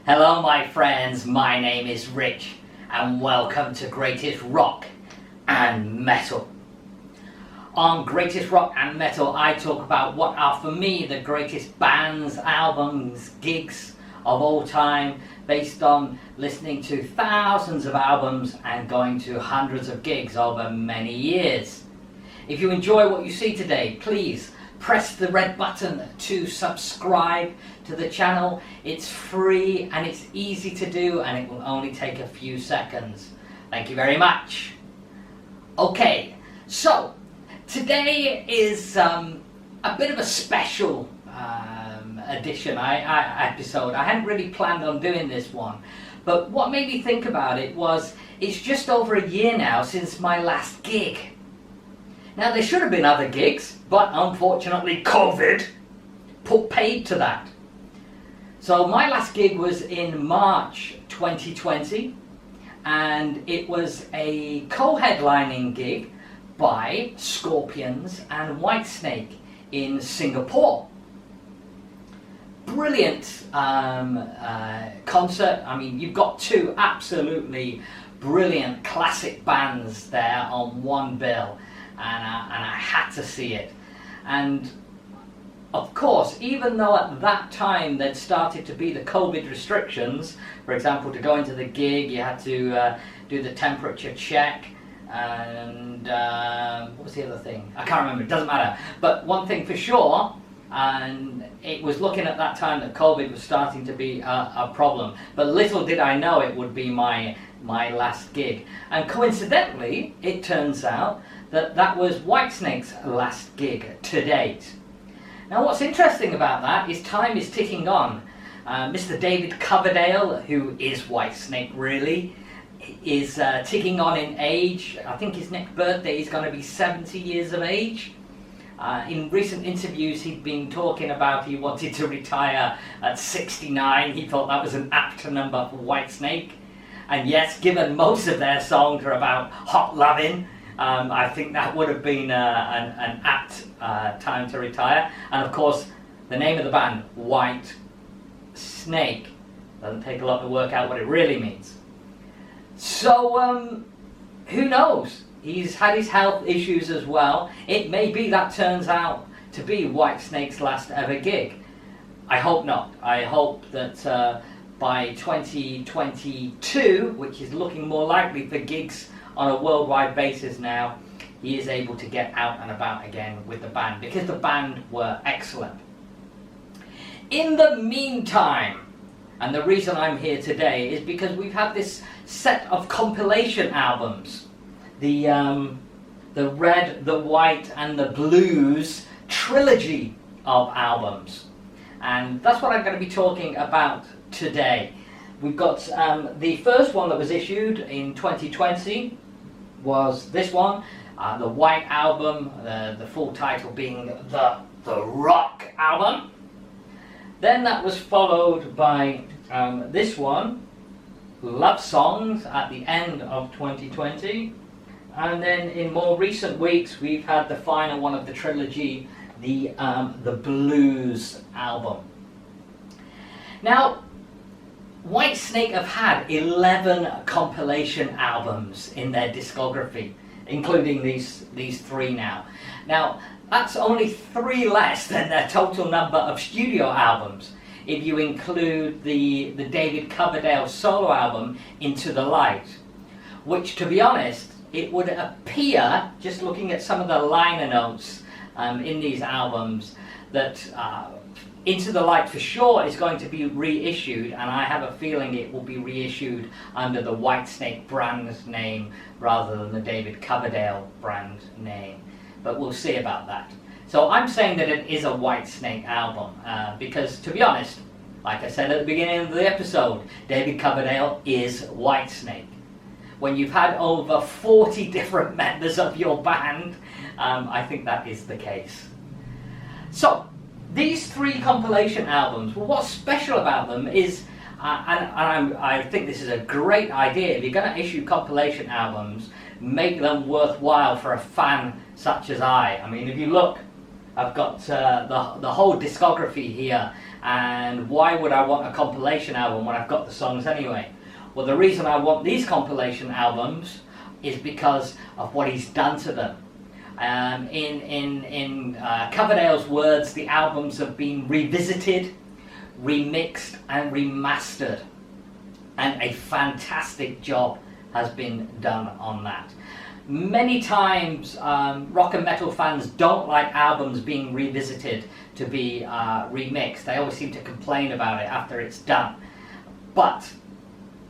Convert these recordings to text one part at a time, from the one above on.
Hello my friends, my name is Rich and welcome to Greatest Rock and Metal. On Greatest Rock and Metal I talk about what are for me the greatest bands, albums, gigs of all time, based on listening to thousands of albums and going to hundreds of gigs over many years. If you enjoy what you see today, please press the red button to subscribe to the channel. It's free and it's easy to do and it will only take a few seconds. Thank you very much. Okay, so today is a bit of a special edition, episode. I hadn't really planned on doing this one, but what made me think about it was it's just over a year now since my last gig. Now there should have been other gigs, but unfortunately COVID put paid to that. So my last gig was in March 2020 and it was a co-headlining gig by Scorpions and Whitesnake in Singapore. Brilliant concert. I mean, you've got two absolutely brilliant classic bands there on one bill. And I had to see it. And of course, even though at that time there'd started to be the COVID restrictions, for example, to go into the gig you had to do the temperature check and what was the other thing? I can't remember, it doesn't matter. But one thing for sure, and it was looking at that time that COVID was starting to be a problem. But little did I know it would be my last gig. And coincidentally, it turns out that was Whitesnake's last gig to date. Now what's interesting about that is time is ticking on. Mr. David Coverdale, who is Whitesnake really, is ticking on in age. I think his next birthday is going to be 70 years of age. In recent interviews he'd been talking about he wanted to retire at 69. He thought that was an apt number for Whitesnake. And yes, given most of their songs are about hot loving, I think that would have been an apt time to retire. And of course, the name of the band, Whitesnake, doesn't take a lot to work out what it really means. So, who knows? He's had his health issues as well. It may be that turns out to be Whitesnake's last ever gig. I hope not. I hope that by 2022, which is looking more likely for gigs on a worldwide basis now, he is able to get out and about again with the band, because the band were excellent. In the meantime, and the reason I'm here today is because we've had this set of compilation albums, the Red, the White and the Blues trilogy of albums, and that's what I'm going to be talking about today. We've got the first one that was issued in 2020 was this one, the White Album, the full title being the Rock Album. Then that was followed by this one, Love Songs, at the end of 2020. And then in more recent weeks we've had the final one of the trilogy, the Blues Album. Now, Whitesnake have had 11 compilation albums in their discography, including these three now. Now, that's only 3 less than their total number of studio albums, if you include the David Coverdale solo album, Into the Light, which, to be honest, it would appear, just looking at some of the liner notes in these albums, that Into the Light for sure is going to be reissued, and I have a feeling it will be reissued under the Whitesnake brand name rather than the David Coverdale brand name. But we'll see about that. So I'm saying that it is a Whitesnake album because, to be honest, like I said at the beginning of the episode, David Coverdale is Whitesnake. When you've had over 40 different members of your band, I think that is the case. So, these 3 compilation albums, well, what's special about them is, I think this is a great idea, if you're going to issue compilation albums, make them worthwhile for a fan such as I. I mean, if you look, I've got the whole discography here, And why would I want a compilation album when I've got the songs anyway? Well, the reason I want these compilation albums is because of what he's done to them. In Coverdale's words, the albums have been revisited, remixed and remastered, and a fantastic job has been done on that. Many times rock and metal fans don't like albums being revisited to be remixed. They always seem to complain about it after it's done. But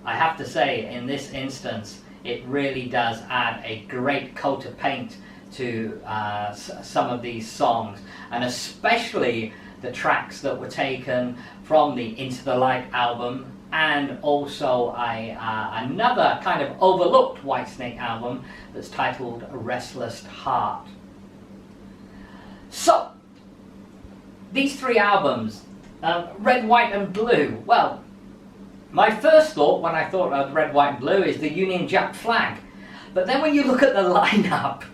I have to say, in this instance, it really does add a great coat of paint to some of these songs, and especially the tracks that were taken from the Into the Light album, and also another kind of overlooked Whitesnake album that's titled Restless Heart. So, these three albums, Red, White and Blue, well, my first thought when I thought of Red, White and Blue is the Union Jack flag. But then when you look at the lineup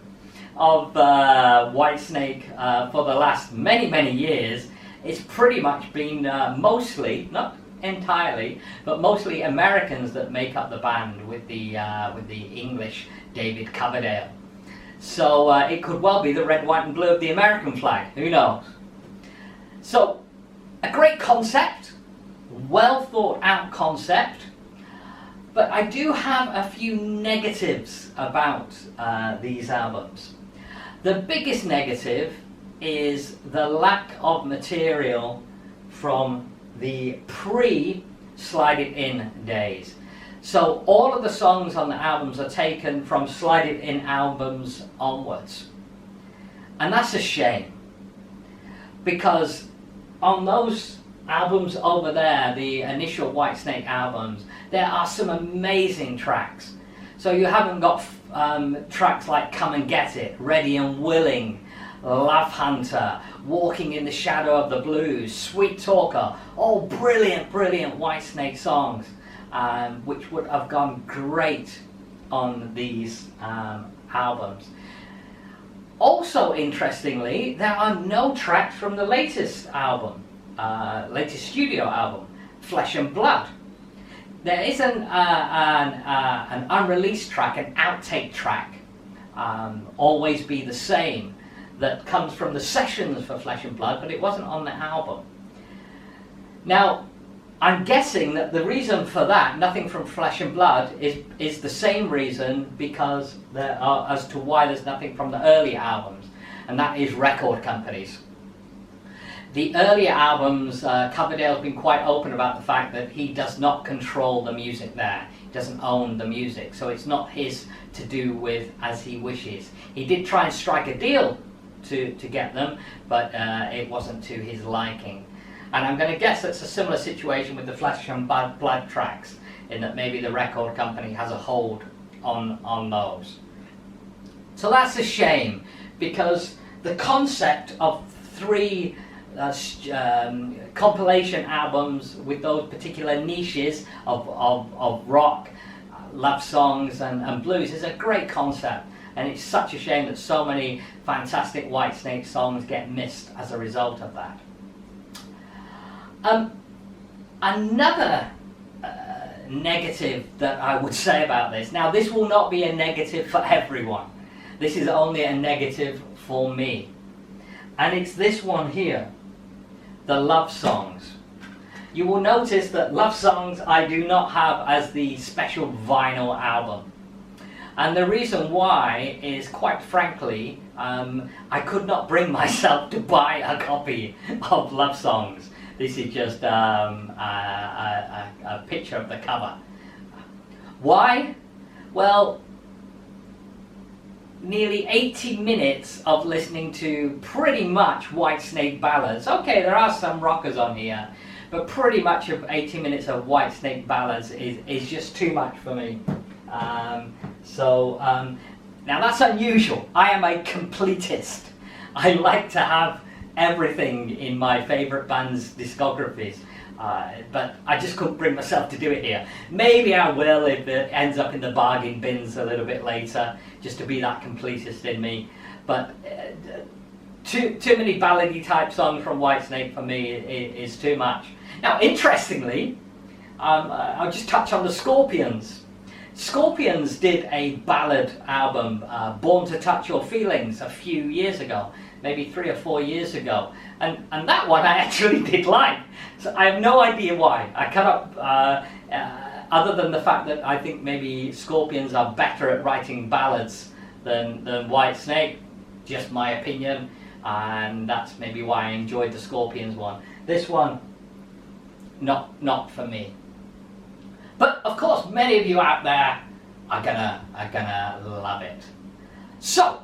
of Whitesnake for the last many years, it's pretty much been mostly, not entirely, but mostly Americans that make up the band with the English David Coverdale. So it could well be the Red, White and Blue of the American flag, who knows? So, a great concept, well thought out concept, but I do have a few negatives about these albums. The biggest negative is the lack of material from the pre-Slide It In days. So all of the songs on the albums are taken from Slide It In albums onwards. And that's a shame, because on those albums over there, the initial Whitesnake albums, there are some amazing tracks. So you haven't got tracks like Come and Get It, Ready and Willing, Love Hunter, Walking in the Shadow of the Blues, Sweet Talker, all brilliant Whitesnake songs, which would have gone great on these albums. Also, interestingly, there are no tracks from the latest album, latest studio album, Flesh and Blood. There is an unreleased track, an outtake track, Always Be the Same, that comes from the sessions for Flesh and Blood, but it wasn't on the album. Now, I'm guessing that the reason for that, nothing from Flesh and Blood, is the same reason because as to why there's nothing from the earlier albums, and that is record companies. The earlier albums, Coverdale's been quite open about the fact that he does not control the music there. He doesn't own the music, so it's not his to do with as he wishes. He did try and strike a deal to get them, but it wasn't to his liking. And I'm going to guess it's a similar situation with the Flesh and Blood tracks, in that maybe the record company has a hold on those. So that's a shame, because the concept of three compilation albums with those particular niches of rock, love songs and blues is a great concept, and it's such a shame that so many fantastic Whitesnake songs get missed as a result of that. Another negative that I would say about this, now this will not be a negative for everyone, this is only a negative for me, and it's this one here, the love songs. You will notice that love songs I do not have as the special vinyl album, and the reason why is, quite frankly, I could not bring myself to buy a copy of love songs. This is just a picture of the cover. Why? Well, nearly 80 minutes of listening to pretty much Whitesnake ballads. Okay, there are some rockers on here, but pretty much of 80 minutes of Whitesnake ballads is just too much for me. Now that's unusual. I am a completist. I like to have everything in my favourite band's discographies, but I just couldn't bring myself to do it here. Maybe I will if it ends up in the bargain bins a little bit later, just to be that completist in me. But too many ballady type songs from Whitesnake for me is too much. Now, interestingly, I'll just touch on the Scorpions. Scorpions did a ballad album, Born to Touch Your Feelings, a few years ago, maybe 3 or 4 years ago, and that one I actually did like. So I have no idea why. I cannot, other than the fact that I think maybe Scorpions are better at writing ballads than Whitesnake, just my opinion, and that's maybe why I enjoyed the Scorpions one. This one, not for me. But of course, many of you out there are gonna love it. So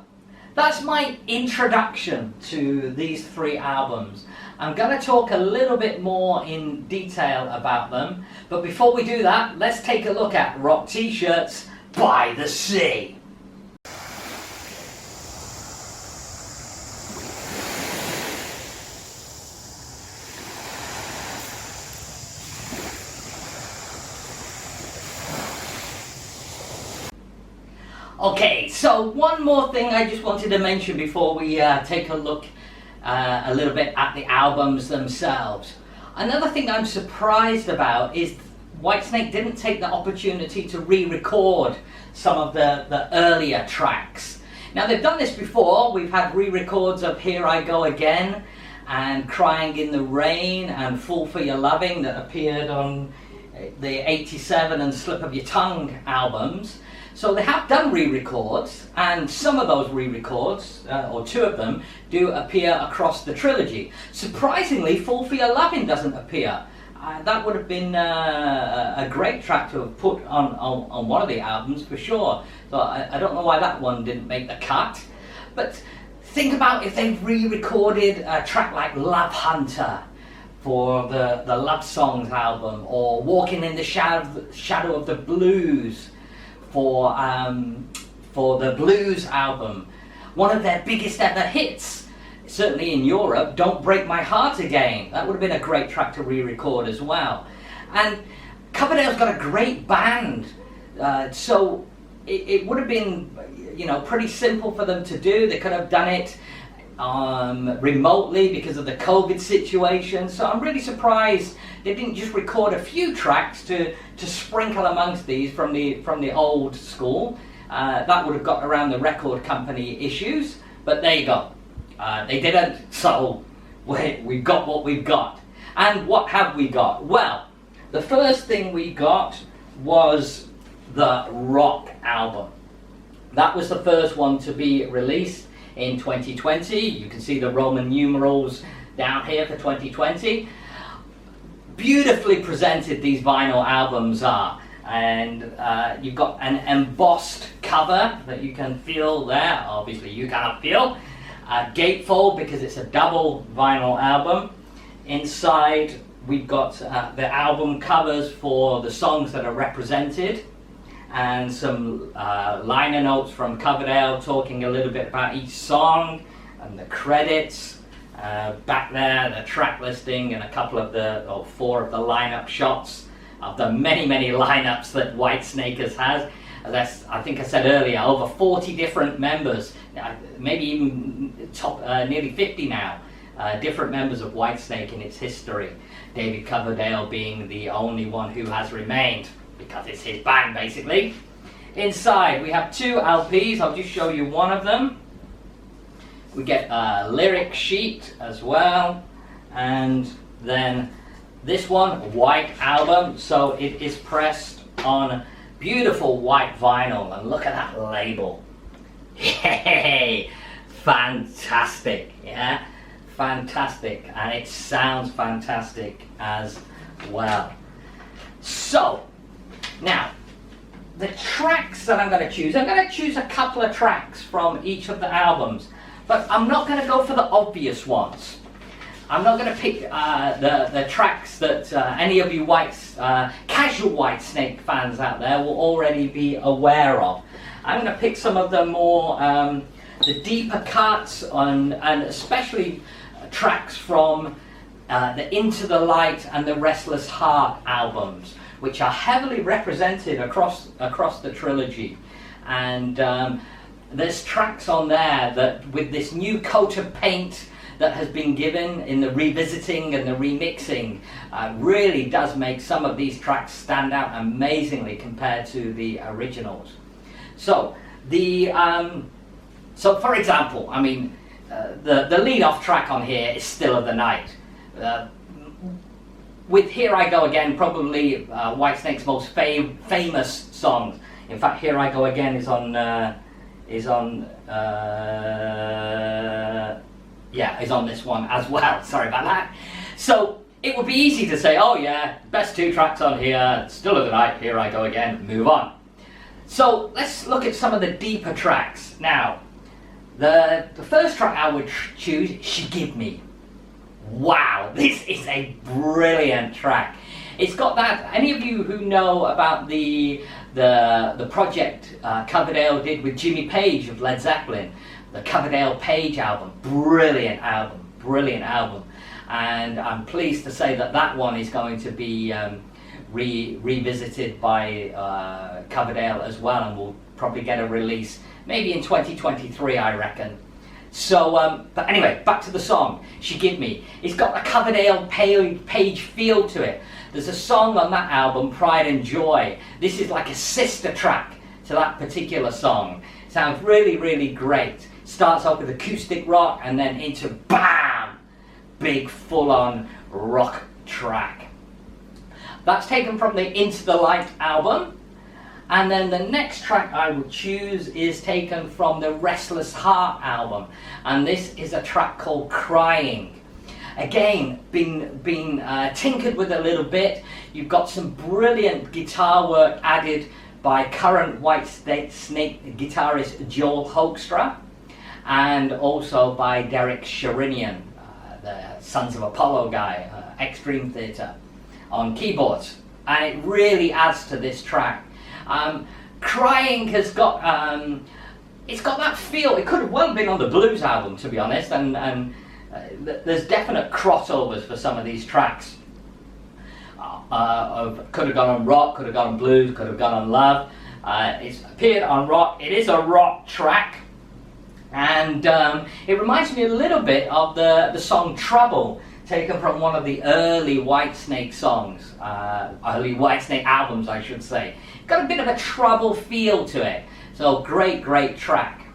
that's my introduction to these 3 albums. I'm gonna talk a little bit more in detail about them. But before we do that, let's take a look at Rock T-Shirts by the Sea. Okay, so one more thing I just wanted to mention before we take a look a little bit at the albums themselves. Another thing I'm surprised about is Whitesnake didn't take the opportunity to re-record some of the earlier tracks. Now, they've done this before. We've had re-records of Here I Go Again and Crying in the Rain and Fool for Your Loving that appeared on the 87 and Slip of Your Tongue albums. So they have done re-records, and some of those re-records, or 2 of them, do appear across the trilogy. Surprisingly, Fool for Your Loving doesn't appear. That would have been a great track to have put on one of the albums for sure. So I don't know why that one didn't make the cut. But think about if they re-recorded a track like Love Hunter for the Love Songs album, or Walking in the Shadow of the Blues for the Blues album. One of their biggest ever hits, certainly in Europe, Don't Break My Heart Again. That would have been a great track to re-record as well. And Coverdale's got a great band, so it would have been, pretty simple for them to do. They could have done it remotely because of the COVID situation. So I'm really surprised they didn't just record a few tracks to sprinkle amongst these from the old school. That would have got around the record company issues, but there you go. They didn't, so we've got what we've got. And what have we got? Well, the first thing we got was the Rock album. That was the first one to be released in 2020. You can see the Roman numerals down here for 2020. Beautifully presented these vinyl albums are, and you've got an embossed cover that you can feel there. Obviously you cannot feel. Gatefold, because it's a double vinyl album. Inside we've got the album covers for the songs that are represented, and some liner notes from Coverdale talking a little bit about each song, and the credits. Back there, the track listing, and a couple of 4 of the lineup shots of the many lineups that Whitesnake has. That's, I think I said earlier, over 40 different members, maybe even nearly 50 now, different members of Whitesnake in its history. David Coverdale being the only one who has remained, because it's his band basically. Inside we have 2 LPs, I'll just show you one of them. We get a lyric sheet as well, and then this one, white album, so it is pressed on beautiful white vinyl, and look at that label. Hey, fantastic, yeah, fantastic, and it sounds fantastic as well. So now the tracks that I'm going to choose a couple of tracks from each of the albums, but I'm not going to go for the obvious ones. I'm not going to pick the tracks that any of you casual Whitesnake fans out there will already be aware of. I'm going to pick some of the more, the deeper cuts and especially tracks from the Into the Light and the Restless Heart albums, which are heavily represented across the trilogy. And there's tracks on there that with this new coat of paint that has been given in the revisiting and the remixing really does make some of these tracks stand out amazingly compared to the originals. So so for example, I mean, the lead-off track on here is Still of the Night. With Here I Go Again, probably Whitesnake's most famous songs. In fact, Here I Go Again is on this one as well. Sorry about that. So it would be easy to say, oh yeah, best two tracks on here, Still of the Night, Here I Go Again, move on. So let's look at some of the deeper tracks. Now, the first track I would choose, She Give Me. Wow, this is a brilliant track. It's got that, any of you who know about the project Coverdale did with Jimmy Page of Led Zeppelin, the Coverdale Page album, brilliant album. And I'm pleased to say that that one is going to be revisited by Coverdale as well, and we'll probably get a release maybe in 2023, I reckon. So, but anyway, back to the song, She Give Me. It's got a Coverdale Page feel to it. There's a song on that album, Pride and Joy. This is like a sister track to that particular song. Sounds really, really great. Starts off with acoustic rock and then into BAM! Big full-on rock track. That's taken from the Into the Light album. And then the next track I would choose is taken from the Restless Heart album. And this is a track called Crying. Again, been tinkered with a little bit. You've got some brilliant guitar work added by current Whitesnake guitarist Joel Hoekstra, and also by Derek Sherinian, the Sons of Apollo guy, Extreme Theatre, on keyboards. And it really adds to this track. Crying has got it's got that feel. It could have well been on the blues album, to be honest, and there's definite crossovers for some of these tracks. Could have gone on rock, could have gone on blues, could have gone on love. It's appeared on rock. It is a rock track, and it reminds me a little bit of the song Trouble, taken from one of the early Whitesnake songs, early Whitesnake albums, I should say. Got a bit of a trouble feel to it. So great track.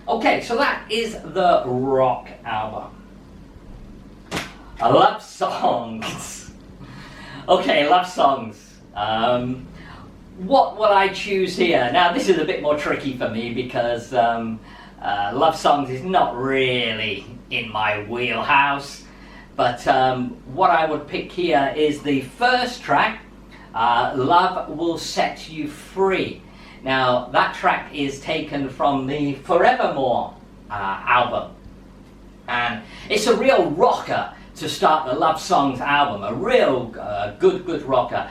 Okay, so that is the rock album. Love songs. Okay, love songs. What will I choose here? Now, this is a bit more tricky for me because love songs is not really in my wheelhouse. But what I would pick here is the first track, Love Will Set You Free. Now, that track is taken from the Forevermore album. And it's a real rocker to start the Love Songs album, a real good rocker.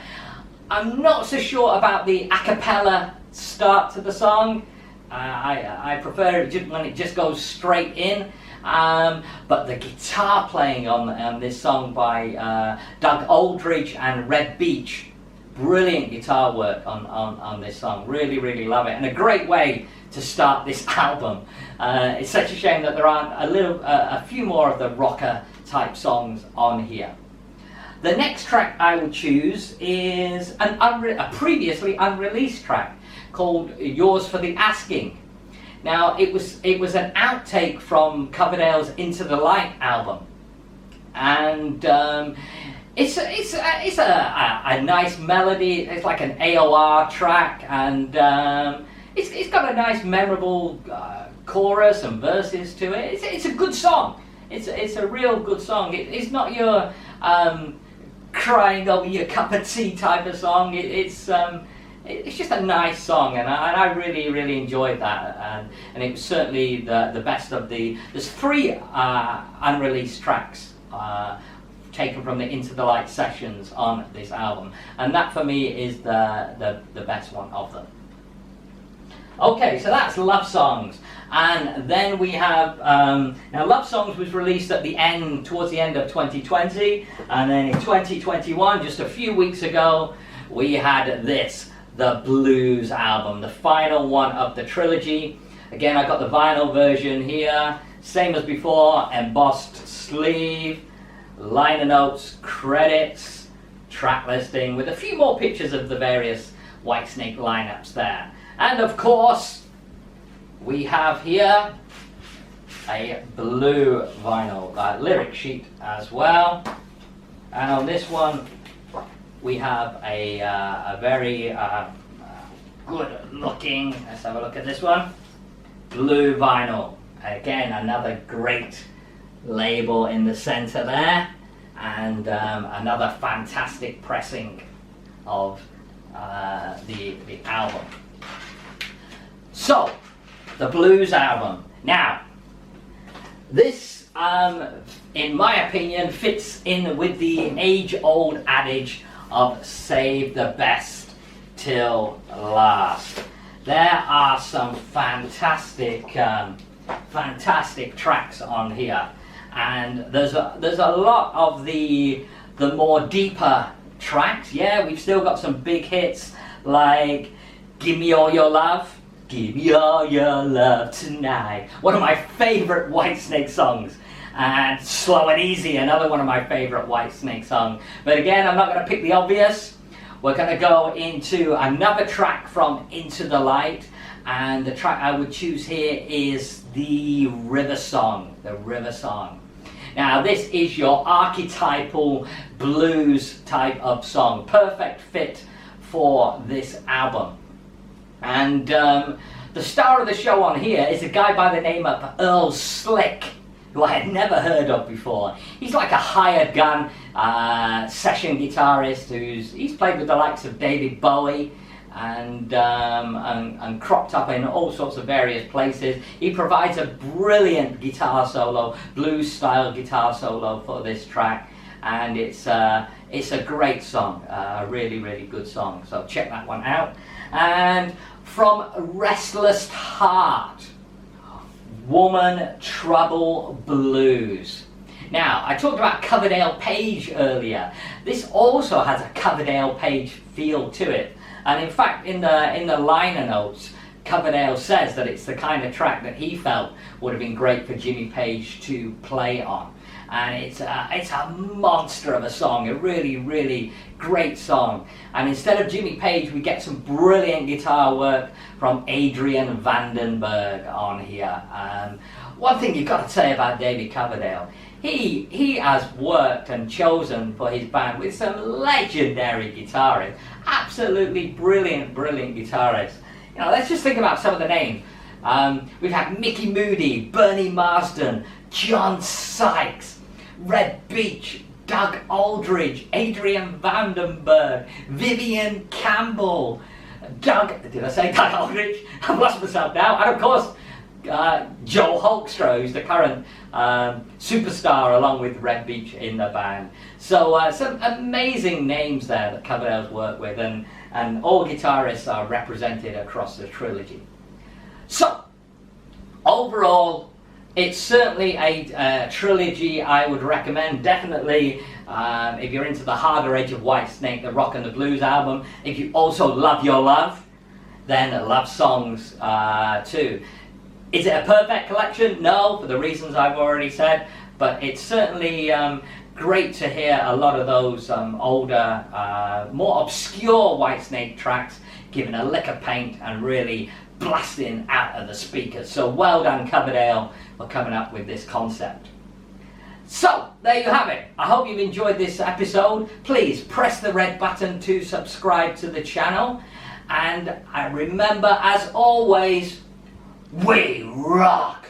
I'm not so sure about the a cappella start to the song. I prefer it when it just goes straight in. But the guitar playing on this song by Doug Aldridge and Red Beach, brilliant guitar work on this song. Really love it, and a great way to start this album. It's such a shame that there aren't a few more of the rocker type songs on here. The next track I will choose is a previously unreleased track called Yours for the Asking. Now, it was an outtake from Coverdale's Into the Light album, and it's a nice melody. It's like an AOR track, and it's got a nice, memorable chorus and verses to it. It's a good song. It's a real good song. It's not your crying over your cup of tea type of song. It's just a nice song, and I really enjoyed that, and it was certainly the best of there's 3 unreleased tracks taken from the Into the Light sessions on this album, and that for me is the best one of them. Okay, so that's Love Songs, and then we have now Love Songs was released towards the end of 2020, and then in 2021, just a few weeks ago, we had this, the Blues album, the final one of the trilogy. Again, I got the vinyl version here, same as before, embossed sleeve, liner notes, credits, track listing, with a few more pictures of the various Whitesnake lineups there. And of course, we have here a blue vinyl lyric sheet as well. And on this one, we have a very good looking, let's have a look at this one, blue vinyl. Again, another great label in the center there, and another fantastic pressing of the album. So, the blues album. Now, this, in my opinion, fits in with the age-old adage of save the best till last. There are some fantastic tracks on here, and there's a lot of the more deeper tracks. Yeah, we've still got some big hits like Give Me All Your Love, Give Me All Your Love Tonight, one of my favorite Whitesnake songs, and Slow and Easy, another one of my favorite Whitesnake songs. But again, I'm not going to pick the obvious. We're going to go into another track from Into the Light, and the track I would choose here is the River Song. The River Song. Now, this is your archetypal blues type of song, perfect fit for this album. And the star of the show on here is a guy by the name of Earl Slick, who I had never heard of before. He's like a hired gun session guitarist he's played with the likes of David Bowie and cropped up in all sorts of various places. He provides a brilliant guitar solo, blues style guitar solo for this track, and it's a great song, a really, really good song. So check that one out. And from Restless Heart, Woman Trouble Blues. Now, I talked about Coverdale Page earlier. This also has a Coverdale Page feel to it. And in fact, in the liner notes, Coverdale says that it's the kind of track that he felt would have been great for Jimmy Page to play on. And it's a monster of a song, a really, really great song. And instead of Jimmy Page, we get some brilliant guitar work from Adrian Vandenberg on here. One thing you've got to say about David Coverdale, he has worked and chosen for his band with some legendary guitarists, absolutely brilliant guitarists. You know, let's just think about some of the names. We've had Mickey Moody, Bernie Marsden, John Sykes, Red Beach, Doug Aldridge, Adrian Vandenberg, Vivian Campbell, did I say Doug Aldridge? I've lost myself now. And of course, Joe Hoekstra, who's the current superstar along with Red Beach in the band. So some amazing names there that Coverdale's worked with, and all guitarists are represented across the trilogy. So, overall, it's certainly a trilogy I would recommend. Definitely, if you're into the harder edge of Whitesnake, the rock and the blues album. If you also love your love, then love songs too. Is it a perfect collection? No, for the reasons I've already said. But it's certainly great to hear a lot of those older, more obscure Whitesnake tracks given a lick of paint and really blasting out of the speakers. So well done, Coverdale, for coming up with this concept. So there you have it. I hope you've enjoyed this episode. Please press the red button to subscribe to the channel, and remember, as always, we rock.